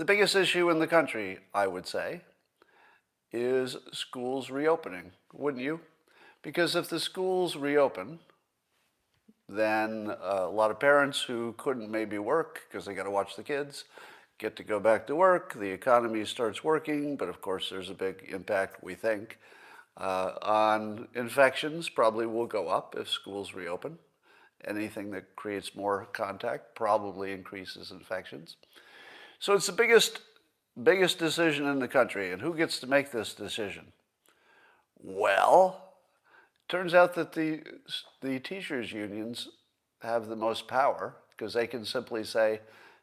The biggest issue in the country, I would say, is schools reopening, wouldn't you? Because if the schools reopen, then a lot of parents who couldn't maybe work because they got to watch the kids get to go back to work. The economy starts working, but of course there's a big impact, we think, on infections. Probably will go up if schools reopen. Anything that creates more contact probably increases infections. So it's the biggest decision in the country. And who gets to make this decision? Well, turns out that the teachers' unions have the most power because they can simply say,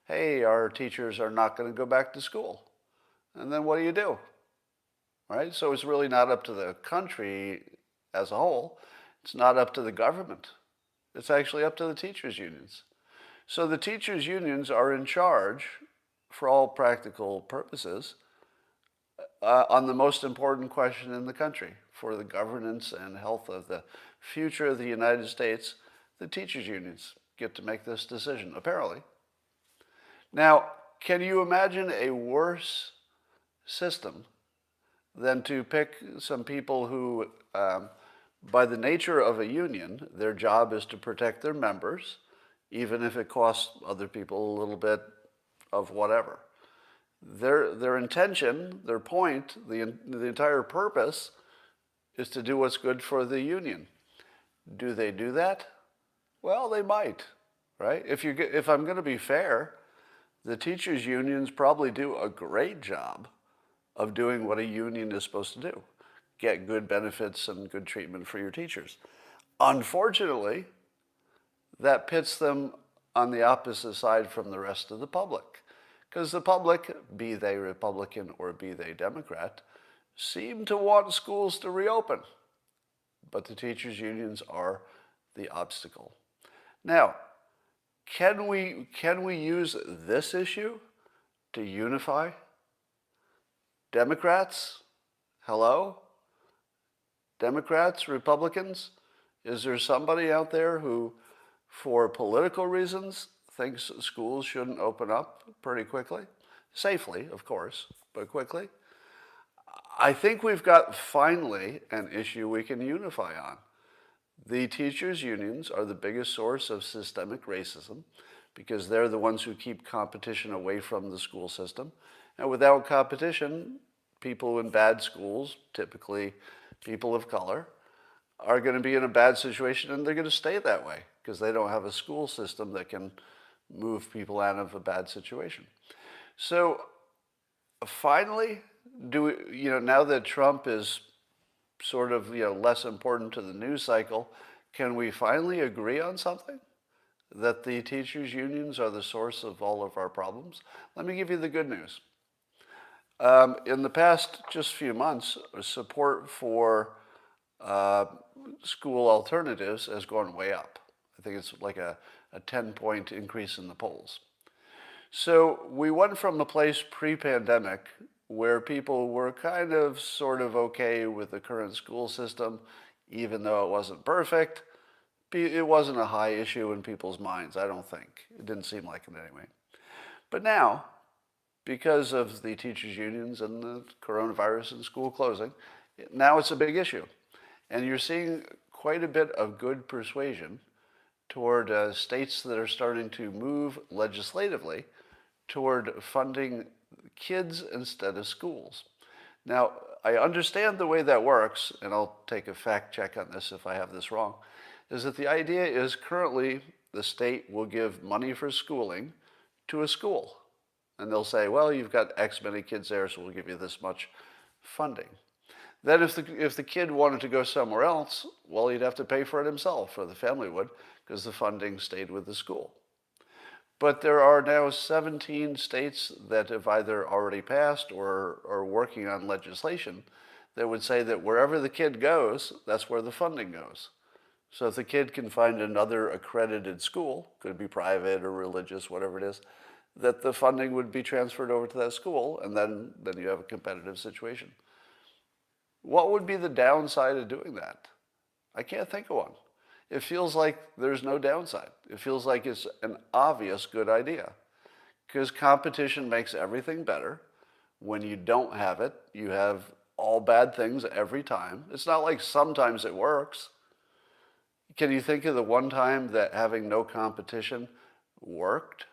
hey, our teachers are not going to go back to school. And then what do? Right? So it's really not up to the country as a whole. It's not up to the government. It's actually up to the teachers' unions. So the teachers' unions are in charge, for all practical purposes, on the most important question in the country for the governance and health of the future of the United States. The teachers' unions get to make this decision, apparently. Now, can you imagine a worse system than to pick some people who, by the nature of a union, their job is to protect their members, even if it costs other people a little bit of whatever. Their intention, their point, the entire purpose is to do what's good for the union. Do they do that? Well, they might, right? If I'm going to be fair, the teachers' unions probably do a great job of doing what a union is supposed to do. Get good benefits and good treatment for your teachers. Unfortunately, that pits them on the opposite side from the rest of the public. Because the public, be they Republican or be they Democrat, seem to want schools to reopen. But the teachers' unions are the obstacle. Now, can we use this issue to unify? Democrats? Hello? Democrats, Republicans? Is there somebody out there who, for political reasons, thinks schools shouldn't open up pretty quickly? Safely, of course, but quickly? I think we've got finally an issue we can unify on. The teachers' unions are the biggest source of systemic racism because they're the ones who keep competition away from the school system. And without competition, people in bad schools, typically people of color, are going to be in a bad situation, and they're going to stay that way because they don't have a school system that can move people out of a bad situation. So finally, now that Trump is sort of less important to the news cycle, can we finally agree on something? That the teachers' unions are the source of all of our problems? Let me give you the good news. In the past just few months, support for school alternatives has gone way up. I think it's like a 10-point increase in the polls. So we went from a place pre-pandemic where people were kind of sort of okay with the current school system, even though it wasn't perfect. It wasn't a high issue in people's minds, I don't think. It didn't seem like it anyway. But now, because of the teachers' unions and the coronavirus and school closing, now it's a big issue. And you're seeing quite a bit of good persuasion toward states that are starting to move legislatively toward funding kids instead of schools. Now, I understand the way that works, and I'll take a fact check on this if I have this wrong, is that the idea is currently the state will give money for schooling to a school. And they'll say, well, you've got X many kids there, so we'll give you this much funding. Then if the kid wanted to go somewhere else, well, he'd have to pay for it himself, or the family would, because the funding stayed with the school. But there are now 17 states that have either already passed or are working on legislation that would say that wherever the kid goes, that's where the funding goes. So if the kid can find another accredited school, could be private or religious, whatever it is, that the funding would be transferred over to that school, and then you have a competitive situation. What would be the downside of doing that? I can't think of one. It feels like there's no downside. It feels like it's an obvious good idea. because competition makes everything better. When you don't have it, you have all bad things every time. It's not like sometimes it works. Can you think of the one time that having no competition worked?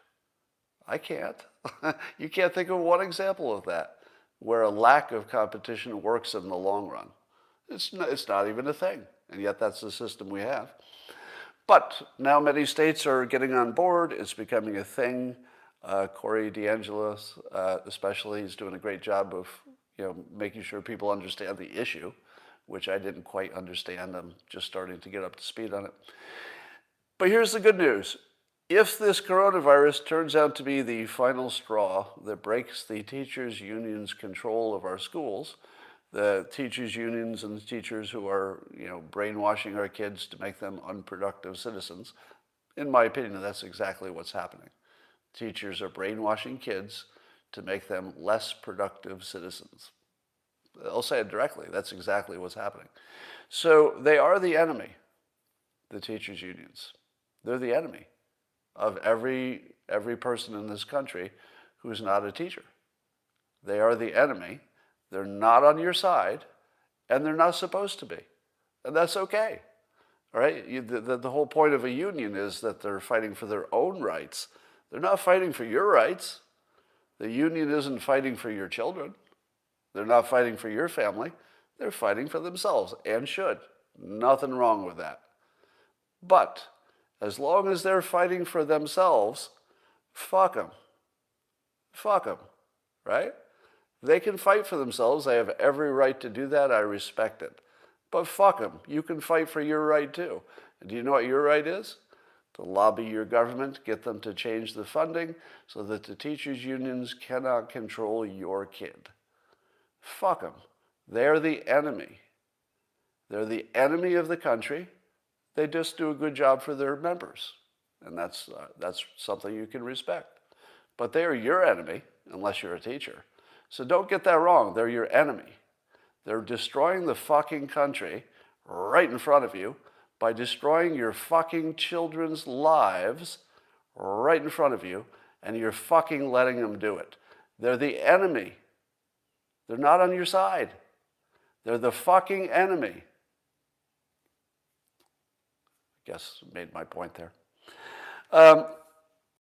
I can't. You can't think of one example of that where a lack of competition works in the long run. It's not even a thing, and yet that's the system we have. But now many states are getting on board. It's becoming a thing. Corey DeAngelis, especially, he's doing a great job of making sure people understand the issue, which I didn't quite understand. I'm just starting to get up to speed on it. But here's the good news. If this coronavirus turns out to be the final straw that breaks the teachers' unions' control of our schools, the teachers' unions and the teachers who are, brainwashing our kids to make them unproductive citizens, in my opinion, that's exactly what's happening. Teachers are brainwashing kids to make them less productive citizens. I'll say it directly. That's exactly what's happening. So they are the enemy, the teachers' unions. They're the enemy of every person in this country who is not a teacher. They are the enemy. They're not on your side, and they're not supposed to be. And that's okay. All right? The whole point of a union is that they're fighting for their own rights. They're not fighting for your rights. The union isn't fighting for your children. They're not fighting for your family. They're fighting for themselves, and should. Nothing wrong with that. But as long as they're fighting for themselves, fuck them. Fuck them, right? They can fight for themselves. They have every right to do that. I respect it. But fuck them. You can fight for your right too. And do you know what your right is? To lobby your government, get them to change the funding so that the teachers' unions cannot control your kid. Fuck them. They're the enemy. They're the enemy of the country. They just do a good job for their members. And that's something you can respect. But they are your enemy, unless you're a teacher. So don't get that wrong. They're your enemy. They're destroying the fucking country right in front of you by destroying your fucking children's lives right in front of you, and you're fucking letting them do it. They're the enemy. They're not on your side. They're the fucking enemy. I guess I made my point there.